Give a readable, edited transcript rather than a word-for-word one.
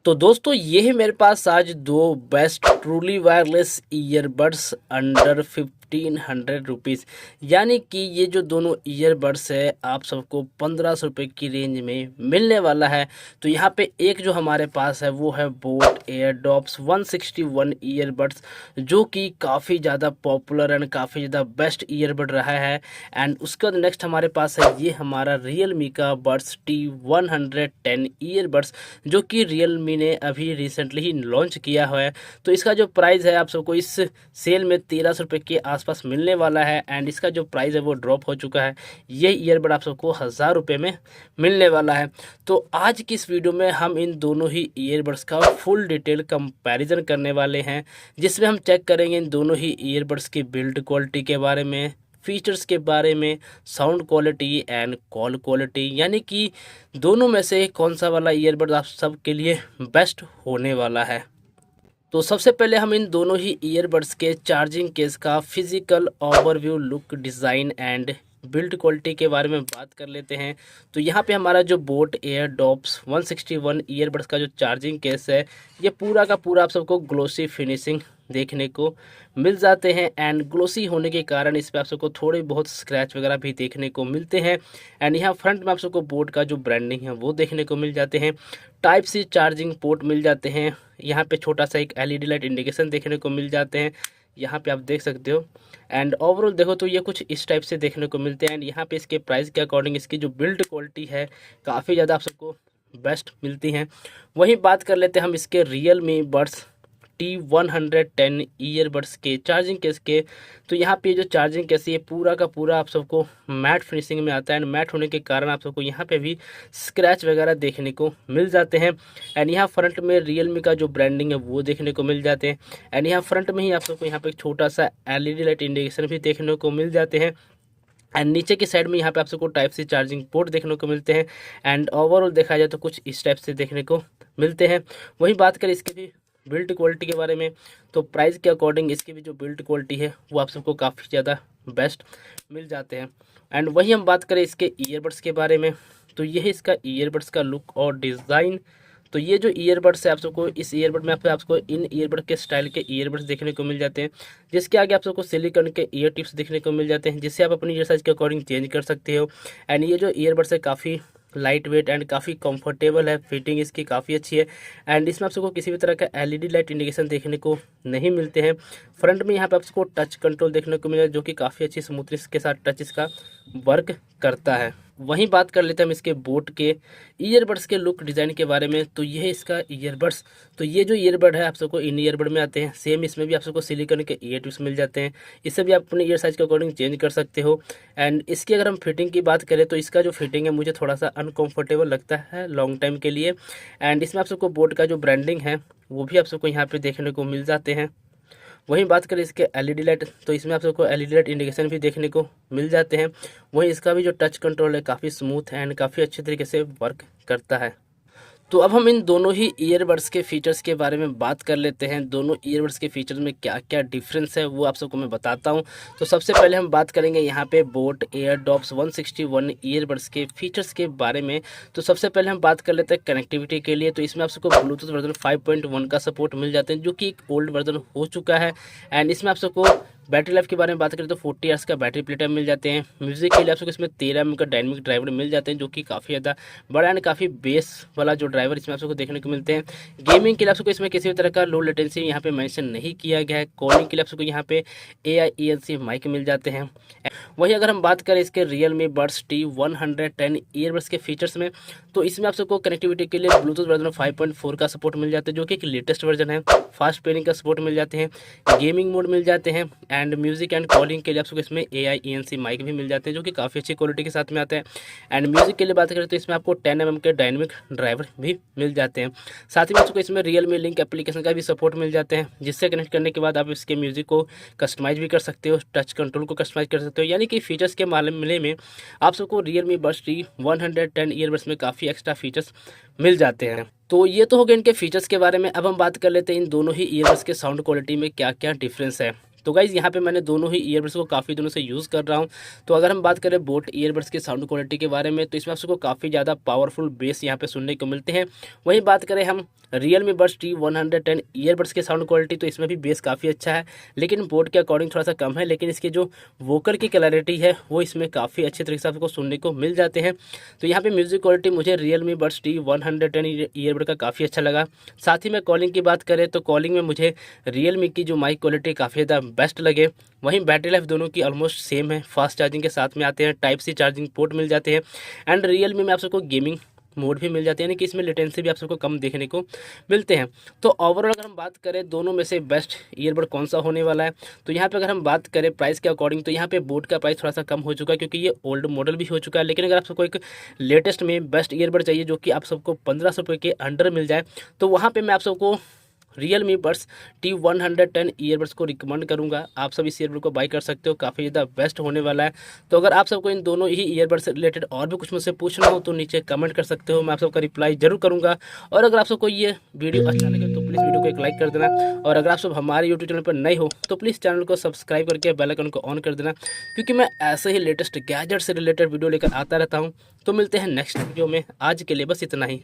तो दोस्तों ये है मेरे पास आज दो best truly wireless earbuds under 1500 rupees. यानी कि ये जो दोनों ईयरबड्स है आप सबको 1500 रुपये की रेंज में मिलने वाला है। तो यहाँ पे एक जो हमारे पास है वो है बोट एयरडॉप्स 161 ईयरबड्स, जो कि काफ़ी ज़्यादा पॉपुलर एंड काफ़ी ज़्यादा बेस्ट ईयरबड रहा है। एंड उसका नेक्स्ट हमारे पास है ये हमारा रियलमी का बड्स T110 ईयरबड्स, जो कि रियलमी ने अभी रिसेंटली ही लॉन्च किया हुआ है। तो इसका जो प्राइस है आप सबको इस सेल में 1300 रुपये के आसपास मिलने वाला है। एंड इसका जो प्राइस है वो ड्रॉप हो चुका है। ये ईयरबड आप सबको 1000 रुपये में मिलने वाला है। तो आज की इस वीडियो में हम इन दोनों ही ईयरबड्स का फुल डिटेल कंपैरिजन करने वाले हैं, जिसमें हम चेक करेंगे इन दोनों ही ईयरबड्स की बिल्ड क्वालिटी के बारे में, फीचर्स के बारे में, sound quality and call quality, यानी कि दोनों में से कौन सा वाला ईयरबड आप सब के लिए बेस्ट होने वाला है। तो सबसे पहले हम इन दोनों ही ईयरबड्स के चार्जिंग केस का physical overview, look, design and build quality के बारे में बात कर लेते हैं। तो यहाँ पे हमारा जो बोट एयरडॉप्स 161 ईयरबड्स का जो चार्जिंग केस है, ये पूरा का पूरा आप सबको ग्लोसी फिनिशिंग देखने को मिल जाते हैं। एंड ग्लोसी होने के कारण इस पर आप सबको थोड़े बहुत स्क्रैच वगैरह भी देखने को मिलते हैं। एंड यहाँ फ्रंट में आप सबको बोट का जो ब्रांडिंग है वो देखने को मिल जाते हैं। टाइप सी चार्जिंग पोर्ट मिल जाते हैं। यहाँ पे छोटा सा एक एलईडी लाइट इंडिकेशन देखने को मिल जाते हैं, यहाँ पे आप देख सकते हो। एंड ओवरऑल देखो तो ये कुछ इस टाइप से देखने को मिलते हैं। एंड यहाँ पे इसके प्राइस के अकॉर्डिंग इसकी जो बिल्ड क्वालिटी है काफ़ी ज़्यादा आप सबको बेस्ट मिलती हैं। वहीं बात कर लेते हैं हम इसके रियलमी बड्स T110 ईयरबड्स के चार्जिंग केस के। तो यहाँ पे जो चार्जिंग केस ये पूरा का पूरा आप सबको मैट फिनिशिंग में आता है। एंड मैट होने के कारण आप सबको यहाँ पे भी स्क्रैच वगैरह देखने को मिल जाते हैं। एंड यहाँ फ्रंट में रियलमी का जो ब्रांडिंग है वो देखने को मिल जाते हैं। एंड यहाँ फ्रंट में ही आप सबको यहाँ पे एक छोटा सा एलईडी लाइट इंडिकेशन भी देखने को मिल जाते हैं। एंड नीचे की साइड में यहाँ पे आप सबको टाइप सी चार्जिंग पोर्ट देखने को मिलते हैं। एंड ओवरऑल देखा जाए तो कुछ इस टाइप से देखने को मिलते हैं। वहीं बात करें इसकी भी बिल्ड क्वालिटी के बारे में, तो प्राइस के अकॉर्डिंग इसकी भी जो बिल्ड क्वालिटी है वो आप सबको काफ़ी ज़्यादा बेस्ट मिल जाते हैं। एंड वहीं हम बात करें इसके ईयरबड्स के बारे में, तो ये है इसका ईयरबड्स का लुक और डिज़ाइन। तो ये जो ईयरबड्स है आप सबको इस ईयरबड में आपको इन ईयरबड के स्टाइल के ईयरबड्स देखने को मिल जाते हैं, जिसके आगे आप सबको सिलिकॉन के ईयर टिप्स देखने को मिल जाते हैं, जिससे आप अपनी ईयर साइज के अकॉर्डिंग चेंज कर सकते हो। एंड ये जो ईयरबड्स है काफ़ी लाइट वेट एंड काफ़ी कंफर्टेबल है, फिटिंग इसकी काफ़ी अच्छी है। एंड इसमें आप सबको किसी भी तरह का एलईडी लाइट इंडिकेशन देखने को नहीं मिलते हैं। फ्रंट में यहाँ पे आप सबको टच कंट्रोल देखने को मिला, जो कि काफ़ी अच्छी स्मूथनेस के साथ टच इसका वर्क करता है। वहीं बात कर लेते हैं हम इसके बोट के ईयरबड्स के लुक डिज़ाइन के बारे में। तो ये है इसका ईयरबड्स। तो ये जो ईयरबड है आप सबको इन ईयरबड में आते हैं, सेम इसमें भी आप सबको सिलिकॉन के ईयर टिप्स मिल जाते हैं। इससे भी आप अपने ईयर साइज के अकॉर्डिंग चेंज कर सकते हो। एंड इसकी अगर हम फिटिंग की बात करें तो इसका जो फिटिंग है मुझे थोड़ा सा अनकम्फर्टेबल लगता है लॉन्ग टाइम के लिए। एंड इसमें आप सबको बोट का जो ब्रांडिंग है वो भी आप सबको यहाँ पे देखने को मिल जाते हैं। वहीं बात करें इसके एलईडी लाइट, तो इसमें आप सबको एलईडी लाइट इंडिकेशन भी देखने को मिल जाते हैं। वहीं इसका भी जो टच कंट्रोल है काफ़ी स्मूथ है एंड काफ़ी अच्छे तरीके से वर्क करता है। तो अब हम इन दोनों ही ईयरबड्स के फीचर्स के बारे में बात कर लेते हैं। दोनों ईयरबड्स के फीचर्स में क्या क्या डिफरेंस है वो आप सबको मैं बताता हूं। तो सबसे पहले हम बात करेंगे यहाँ पे बोट एयरडॉप्स 161 ईयरबड्स के फीचर्स के बारे में। तो सबसे पहले हम बात कर लेते हैं कनेक्टिविटी के लिए। तो इसमें आप सबको ब्लूटूथ वर्जन 5.1 का सपोर्ट मिल जाते हैं, जो कि एक ओल्ड वर्जन हो चुका है। एंड इसमें आप सबको बैटरी लाइफ के बारे में बात करें तो 40 आवर्स का बैटरी प्ले टाइम मिल जाते हैं। म्यूजिक के लिए आपको इसमें 13 mm का डायनेमिक ड्राइवर मिल जाते हैं, जो कि काफ़ी ज़्यादा बड़ा एंड काफ़ी बेस वाला जो ड्राइवर इसमें आपको देखने को मिलते हैं। गेमिंग के लिए आपको इसमें किसी भी तरह का लो लेटेंसी यहाँ पे मेंशन नहीं किया गया है। कॉलिंग के लिए आपको यहाँ पे AIENC माइक मिल जाते हैं। वहीं अगर हम बात करें इसके रियलमी बड्स T110 ईयरबड्स के फीचर्स में, तो इसमें आप सबको कनेक्टिविटी के लिए ब्लूटूथ वर्जन 5.4 का सपोर्ट मिल जाता है, जो कि एक लेटेस्ट वर्जन है। फास्ट पेयरिंग का सपोर्ट मिल जाते हैं, गेमिंग मोड मिल जाते हैं। एंड म्यूजिक एंड कॉलिंग के लिए आपको इसमें AIENC माइक भी मिल जाते हैं, जो कि काफ़ी अच्छी क्वालिटी के साथ में आते हैं। एंड म्यूजिक के लिए बात करें तो इसमें आपको 10 mm के डायनेमिक ड्राइवर भी मिल जाते हैं। साथ ही में आपको इसमें रियलमी लिंक एप्लीकेशन का भी सपोर्ट मिल जाते हैं, जिससे कनेक्ट करने के बाद आप इसके म्यूजिक को कस्टमाइज भी कर सकते हो, टच कंट्रोल को कस्टमाइज कर सकते हो। यानी कि फीचर्स के मामले में आप सबको रियलमी बड्स T110 ईयरबड्स में काफ़ी एक्स्ट्रा फीचर्स मिल जाते हैं। तो ये तो हो गए इनके फीचर्स के बारे में। अब हम बात कर लेते हैं इन दोनों ही ईयरबड्स के साउंड क्वालिटी में क्या क्या डिफरेंस है। तो गाइज़ यहाँ पे मैंने दोनों ही ईयरबड्स को काफ़ी दिनों से यूज़ कर रहा हूँ। तो अगर हम बात करें बोट ईयरबड्स की साउंड क्वालिटी के बारे में, तो इसमें आपको काफ़ी ज़्यादा पावरफुल बेस यहाँ पे सुनने को मिलते हैं। वहीं बात करें हम Realme Buds T110 ईयरबड्स के साउंड क्वालिटी, तो इसमें भी बेस काफ़ी अच्छा है, लेकिन बोट के अकॉर्डिंग थोड़ा सा कम है। लेकिन इसके जो वोकल की क्लैरिटी है वो इसमें काफ़ी अच्छे तरीके से आपको सुनने को मिल जाते हैं। तो यहाँ पे म्यूज़िक क्वालिटी मुझे Realme Buds T110 ईयरबड का काफ़ी अच्छा लगा। साथ ही में कॉलिंग की बात करें तो कॉलिंग में मुझे Realme की जो माइक क्वालिटी काफ़ी ज़्यादा बेस्ट लगे। वहीं बैटरी लाइफ दोनों की ऑलमोस्ट सेम है, फास्ट चार्जिंग के साथ में आते हैं, टाइप सी चार्जिंग पोर्ट मिल जाते हैं एंड Realme में आप सबको गेमिंग मोड भी मिल जाते हैं, यानी कि इसमें लेटेंसी भी आप सबको कम देखने को मिलते हैं। तो ओवरऑल अगर हम बात करें दोनों में से बेस्ट ईयरबड कौन सा होने वाला है, तो यहाँ पे अगर हम बात करें प्राइस के अकॉर्डिंग, तो यहाँ पे बोट का प्राइस थोड़ा सा कम हो चुका है क्योंकि ये ओल्ड मॉडल भी हो चुका है। लेकिन अगर आप सबको एक लेटेस्ट में बेस्ट ईयरबड चाहिए जो कि आप सबको 1500 रुपये के अंडर मिल जाए, तो वहाँ पर मैं आप सबको Realme Buds T110 ईयरबड्स को रिकमेंड करूंगा। आप सब इस ईयरबड को बाय कर सकते हो, काफ़ी ज़्यादा बेस्ट होने वाला है। तो अगर आप सबको इन दोनों ही ईयरबड से रिलेटेड और भी कुछ मुझसे पूछना हो तो नीचे कमेंट कर सकते हो, मैं आप सबका रिप्लाई जरूर करूंगा। और अगर आप सबको ये वीडियो अच्छा लगे तो प्लीज़ वीडियो को एक लाइक कर देना। और अगर आप सब हमारे यूट्यूब चैनल पर नए हो तो प्लीज़ चैनल को सब्सक्राइब करके बेल आइकन को ऑन कर देना, क्योंकि मैं ऐसे ही लेटेस्ट गैजेट से रिलेटेड वीडियो लेकर आता रहता हूँ। तो मिलते हैं नेक्स्ट वीडियो में, आज के लिए बस इतना ही।